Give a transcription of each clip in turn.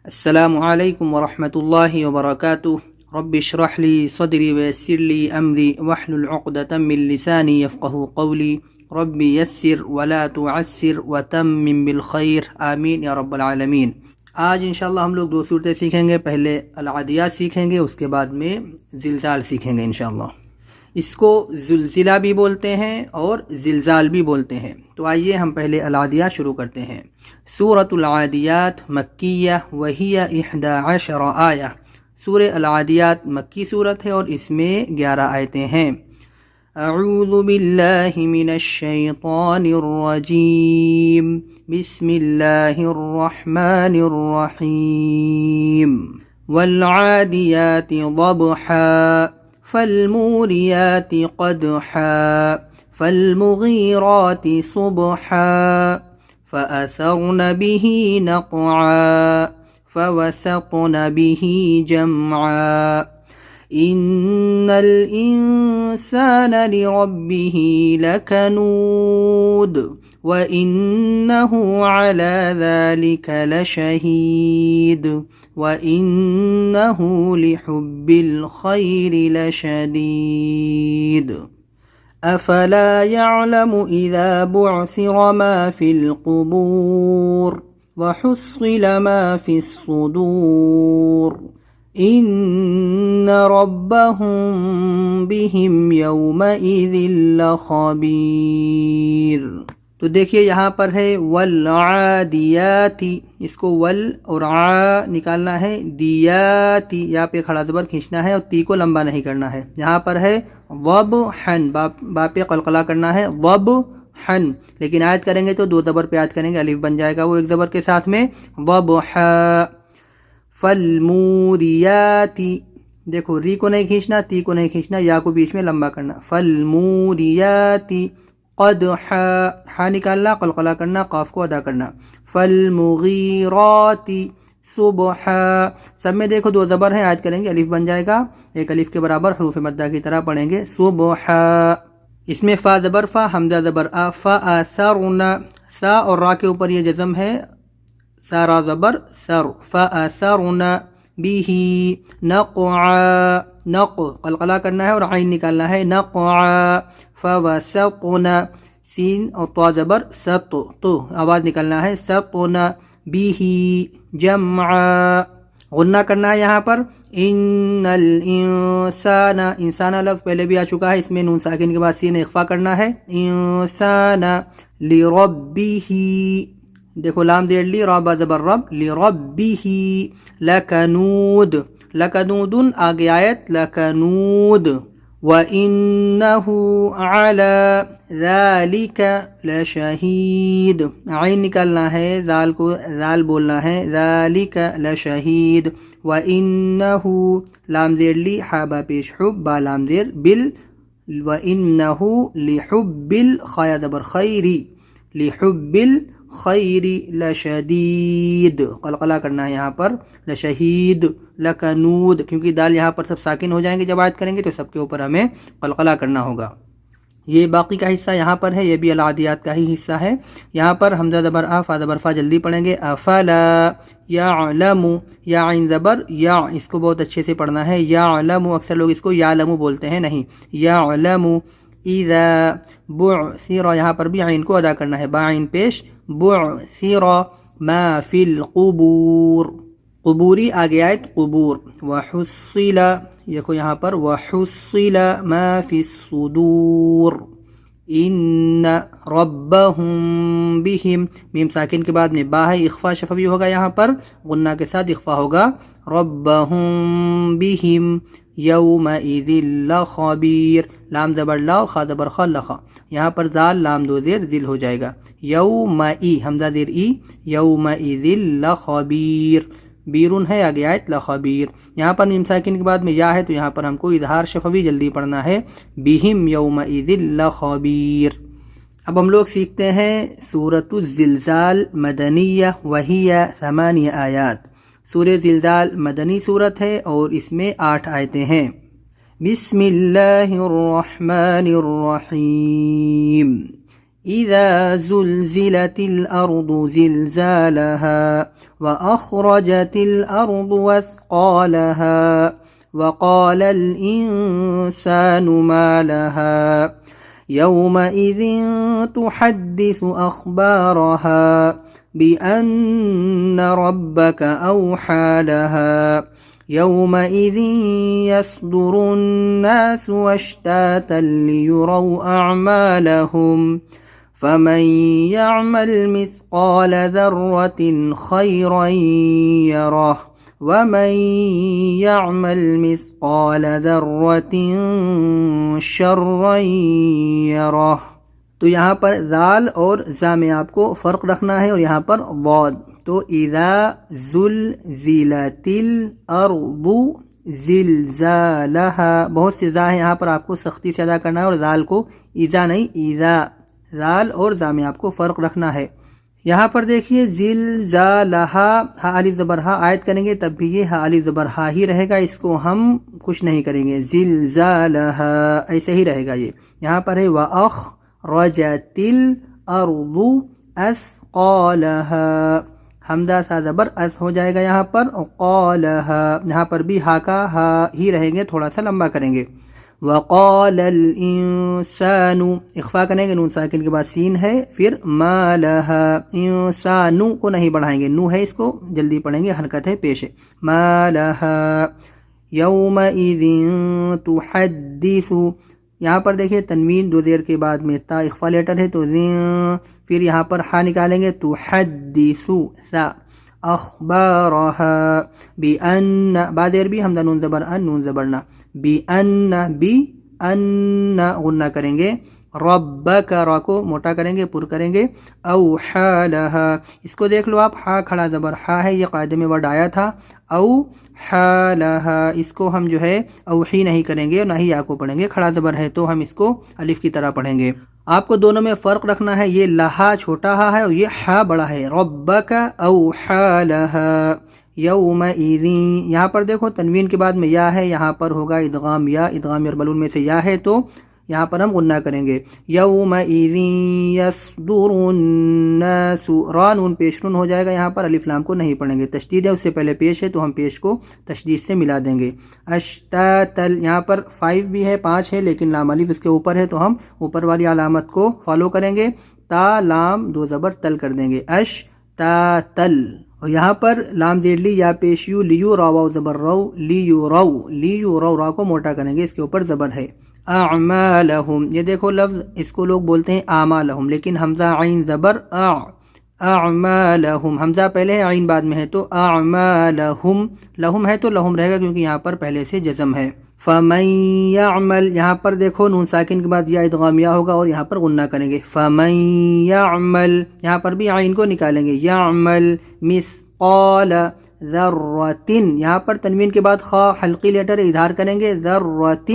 السلام علیکم ورحمۃ اللہ وبرکاتہ رب اشرح لی صدری ویسر لی امری واحلل عقدۃ من لسانی یفقهوا قولی رب یسر ولا تعسر وتمم بالخیر آمین یا رب العالمین۔ آج انشاءاللہ ہم لوگ دو صورتیں سیکھیں گے، پہلے العادیات سیکھیں گے، اس کے بعد میں زلزال سیکھیں گے انشاءاللہ۔ اس کو زلزلہ بھی بولتے ہیں اور زلزال بھی بولتے ہیں۔ تو آئیے ہم پہلے العادیات شروع کرتے ہیں۔ سورۃ العادیات مکیہ وہی 11 آیہ۔ سورہ العادیات مکی صورت ہے اور اس میں 11 آیتیں ہیں۔ اعوذ باللہ من الشیطان الرجیم، بسم اللہ الرحمن الرحیم۔ والعادیات ضبحا فالموریات قدحا فالمغیرات صبحا فأثرن به نقعا فوسطن به جمعا إن الإنسان لربه لكنود وإنه على ذلك لشهيد وإنه لحب الخير لشديد أفلا يعلم إذا بعثر ما في القبور وحصل ما في الصدور إن ربهم بهم يومئذ لخبير۔ تو دیکھیے یہاں پر ہے والعادیاتی، اس کو ول اور عا نکالنا ہے، دیاتی یا پہ کھڑا زبر کھینچنا ہے اور تی کو لمبا نہیں کرنا ہے۔ یہاں پر ہے ضبحن، با پہ قلقلہ کرنا ہے ضبحن، لیکن آیت کریں گے تو دو زبر پہ آیت کریں گے، الف بن جائے گا وہ ایک زبر کے ساتھ میں ضبحا۔ فالموریاتی، دیکھو ری کو نہیں کھینچنا، تی کو نہیں کھینچنا، یا کو بیچ میں لمبا کرنا۔ فالموریاتی قدحا، ہا نکالنا، قلقلہ کرنا، قاف کو ادا کرنا۔ فالمغیرات صبحا، سب میں دیکھو دو زبر ہیں، آیت کریں گے الف بن جائے گا، ایک الف کے برابر حروف مدہ کی طرح پڑھیں گے صبحا۔ اس میں فا زبر فا، حمزہ زبر آ، فاثرن، سا اور را کے اوپر یہ جزم ہے، سارا زبر سر، فاثرن به نقعا، نق قلقلہ کرنا ہے اور عین نکالنا ہے، نقعا۔ فوسطن، سین اور طا زبر ست، تو آواز نکالنا ہے، سطن به جمعا، غنہ کرنا ہے یہاں پر۔ ان الانسان، انسان لفظ پہلے بھی آ چکا ہے، اس میں نون ساکن کے بعد سین اخفا کرنا ہے۔ انسان لربه، دیکھو لام زیر لی، را با زبر رب، لربه لکنود، لکنود آگے آیت لکنود۔ وَإِنَّهُ عَلَى ذَلِكَ لَشَهِيدٌ، عین نکالنا ہے، ذال کو ذال بولنا ہے، ذَلِكَ لَشَهِيدٌ۔ وَإِنَّهُ لام زیر لی، حا با پیش حب، با لام زیر بل، وَإِنَّهُ لِحُبِّ الْخَيْرِ زبر خیری، لِحُبِّ الْخَيْرِ لَشَدِيدٌ، قلقلہ کرنا ہے یہاں پر، لشہید، لکنود، کیونکہ دال یہاں پر سب ساکن ہو جائیں گے جب آیت کریں گے تو سب کے اوپر ہمیں قلقلہ کرنا ہوگا۔ یہ باقی کا حصہ یہاں پر ہے، یہ بھی العادیات کا ہی حصہ ہے۔ یہاں پر حمزہ زبر آ، فا زبر فا جلدی پڑھیں گے، افلا یعلم، یا عین زبر یا، اس کو بہت اچھے سے پڑھنا ہے، یعلم، اکثر لوگ اس کو یعلم بولتے ہیں، نہیں، یعلم اذا بعثر، یہاں پر بھی عین کو ادا کرنا ہے، با عین پیش، بعثر ما فی القبور، قبوری آگے آیت قبور۔ وحصل، دیکھو یہاں پر وحصل ما فی الصدور ان ربهم بهم، میم ساکن کے بعد میں با ہے، اخفا شفوی ہوگا یہاں پر، غنہ کے ساتھ اخفا ہوگا، ربهم بهم یومئذ لخبیر، لام زبر لا اور خا زبر خا، لخا، یہاں پر ذال لام دو زیر ذل ہو جائے گا، یومئی حمزہ زیر ای، یومئذ لخبیر، بیرون ہے آگے آیت لخبیر۔ یہاں پر میم ساکن کے بعد میں یا ہے تو یہاں پر ہم کو اظہار شفوی جلدی پڑھنا ہے، بہم یومئذ لخبیر۔ اب ہم لوگ سیکھتے ہیں سورۃ الزلزال مدنیہ وہی 8 آیات۔ سورہ زلزال مدنی صورت ہے اور اس میں 8 آیتیں ہیں۔ بسم اللہ الرحمن الرحیم، إذا زلزلت الأرض زلزالها وأخرجت الأرض أثقالها وقال الإنسان ما لها يومئذ تحدث أخبارها بأن ربك أوحى لها يومئذ يصدر الناس أشتاتا ليروا أعمالهم فمن يعمل مثقال ذرة خيرا يره ومن يعمل مثقال ذرة شرا يره. تو یہاں پر ذال اور زا میں آپ کو فرق رکھنا ہے اور یہاں پر ضاد. تو اذا زلزلت الارض زلزالها بہت سے زا ہیں، یہاں پر آپ کو سختی سے ادا کرنا ہے اور ذال کو اذا نہیں اذا، ذال اور زا میں آپ کو فرق رکھنا ہے. یہاں پر دیکھیے زلزالها ہا الف زبر ہا آیت کریں گے تب بھی یہ ہا الف زبر ہا ہی رہے گا، اس کو ہم کچھ نہیں کریں گے. زلزالها ایسے ہی رہے گا. یہ یہاں پر ہے وَأَخْرَجَتِ الْأَرْضُ أَثْقَالَهَا، حمزہ سا زبر اس ہو جائے گا یہاں پر. قَالَهَا یہاں پر بھی ہا کا ہا ہی رہیں گے، تھوڑا سا لمبا کریں گے. وَقَالَ الْإِنسَانُ اخفا کریں گے، نون ساکن کے بعد سین ہے، پھر مَا لَهَا انسانو کو نہیں بڑھائیں گے، نو ہے اس کو جلدی پڑھیں گے، حرکت ہے پیش ہے. مَا لَهَا يَوْمَئِذٍ تُحَدِّثُ یہاں پر دیکھیں تنوین دو زیر کے بعد میں تا اخفا لیٹر ہے تو پھر یہاں پر ہا نکالیں گے تحدث سا اخبارها بأن با زیر بھی حمزہ نون زبر ان نون زبرنا بأن غنہ کریں گے. ربک را کو موٹا کریں گے، پر کریں گے. اوحا لها اس کو دیکھ لو آپ، ہا کھڑا زبر ہا ہے، یہ قاعدے میں ورڈ آیا تھا. اوحا لها اس کو ہم جو ہے اوحی نہیں کریں گے اور نہ ہی یا کو پڑھیں گے، کھڑا زبر ہے تو ہم اس کو الف کی طرح پڑھیں گے. آپ کو دونوں میں فرق رکھنا ہے، یہ لہا چھوٹا ہا ہے اور یہ ہا بڑا ہے. ربک اوحا لها یومئذ یہاں پر دیکھو تنوین کے بعد میں یا ہے، یہاں پر ہوگا ادغام یا، ادغام ارملون میں سے یا ہے تو یہاں پر ہم غنہ کریں گے. یومئذ یصدر الناس را نون پیش نون ہو جائے گا، یہاں پر الف لام کو نہیں پڑھیں گے، تشدید ہے اس سے پہلے پیش ہے تو ہم پیش کو تشدید سے ملا دیں گے. اشتاتل یہاں پر 5 بھی ہے، 5 ہے لیکن لام الف اس کے اوپر ہے تو ہم اوپر والی علامت کو فالو کریں گے. تا لام دو زبر تل کر دیں گے، اشتاتل. اور یہاں پر لام زیر لی یا پیش یو لیو را واو زبر رو لیو رو را کو موٹا کریں گے، اس کے اوپر زبر ہے. اعمالہم یہ دیکھو لفظ اس کو لوگ بولتے ہیں اعمالہم، لیکن حمزہ عین زبر اعمالہم، حمزہ پہلے ہے عین بعد میں ہے تو اعمالہم، لہم ہے تو لہم رہے گا کیونکہ یہاں پر پہلے سے جزم ہے. فمن یعمل یہاں پر دیکھو نون ساکن کے بعد یا ادغام یا ہوگا اور یہاں پر غنہ کریں گے. فمن یعمل یہاں پر بھی عین کو نکالیں گے. یعمل مثقال ذرۃ یہاں پر تنوین کے بعد خا حلقی لیٹر اظہار کریں گے. ذرۃ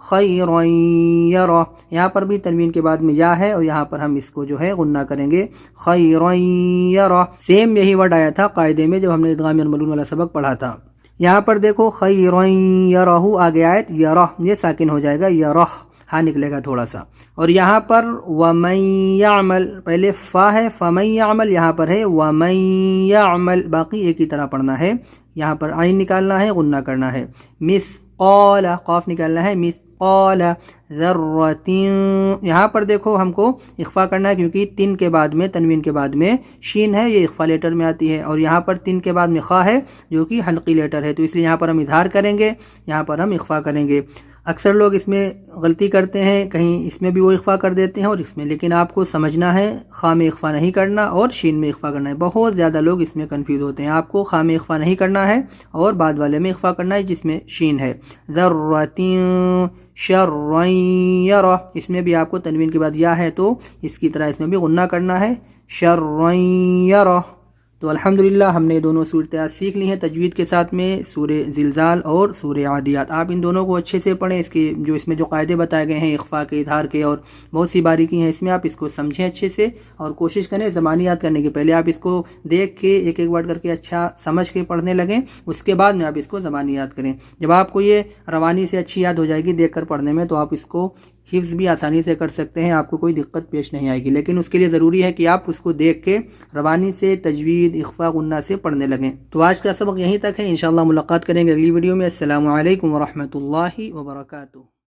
خیرا یرہ یہاں پر بھی تنوین کے بعد میں یا ہے اور یہاں پر ہم اس کو جو ہے غنہ کریں گے. خیرا یرہ سیم یہی ورڈ آیا تھا قاعدے میں جب ہم نے ادغام ارملون والا سبق پڑھا تھا. یہاں پر دیکھو خیرا یرہ آگے آیت یرہ یہ ساکن ہو جائے گا، یرہ ہاں نکلے گا تھوڑا سا. اور یہاں پر ومن یعمل پہلے فا ہے، فمن یعمل یہاں پر ہے ومن یعمل، باقی ایک ہی طرح پڑھنا ہے. یہاں پر عین نکالنا ہے، غنہ کرنا ہے. مثقال قاف نکالنا ہے، مثقال ذرۃ یہاں پر دیکھو ہم کو اخفا کرنا ہے کیونکہ تن کے بعد میں تنوین کے بعد میں شین ہے، یہ اخفا لیٹر میں آتی ہے، اور یہاں پر تن کے بعد میں خا ہے جو کہ حلقی لیٹر ہے، تو اس لیے یہاں پر ہم اظہار کریں گے، یہاں پر ہم اخفا کریں گے. اکثر لوگ اس میں غلطی کرتے ہیں، کہیں اس میں بھی وہ اخفا کر دیتے ہیں اور اس میں، لیکن آپ کو سمجھنا ہے خا میں اخفا نہیں کرنا اور شین میں اخفا کرنا ہے. بہت زیادہ لوگ اس میں کنفیوز ہوتے ہیں. آپ کو خا میں اخفا نہیں کرنا ہے اور بعد والے میں اخفا کرنا ہے جس میں شین ہے. ذرۃ شرا یرہ اس میں بھی آپ کو تنوین کے بعد یا ہے تو اس کی طرح اس میں بھی غنہ کرنا ہے. شرا یرہ. تو الحمدللہ ہم نے دونوں صورتیں سیکھ لی ہیں تجوید کے ساتھ میں، سورہ زلزال اور سورہ عادیات. آپ ان دونوں کو اچھے سے پڑھیں، اس کے جو اس میں جو قاعدے بتائے گئے ہیں اخفا کے، اظہار کے اور بہت سی باریکی ہیں اس میں، آپ اس کو سمجھیں اچھے سے اور کوشش کریں زبانی یاد کرنے کے پہلے آپ اس کو دیکھ کے ایک ایک ورڈ کر کے اچھا سمجھ کے پڑھنے لگیں، اس کے بعد میں آپ اس کو زبانی یاد کریں. جب آپ کو یہ روانی سے اچھی یاد ہو جائے گی دیکھ کر پڑھنے میں تو آپ اس کو حفظ بھی آسانی سے کر سکتے ہیں، آپ کو کوئی دقت پیش نہیں آئے گی، لیکن اس کے لیے ضروری ہے کہ آپ اس کو دیکھ کے روانی سے، تجوید، اخفاء، غنہ سے پڑھنے لگیں۔ تو آج کا سبق یہیں تک ہے، انشاءاللہ ملاقات کریں گے اگلی ویڈیو میں۔ السلام علیکم ورحمۃ اللہ وبرکاتہ۔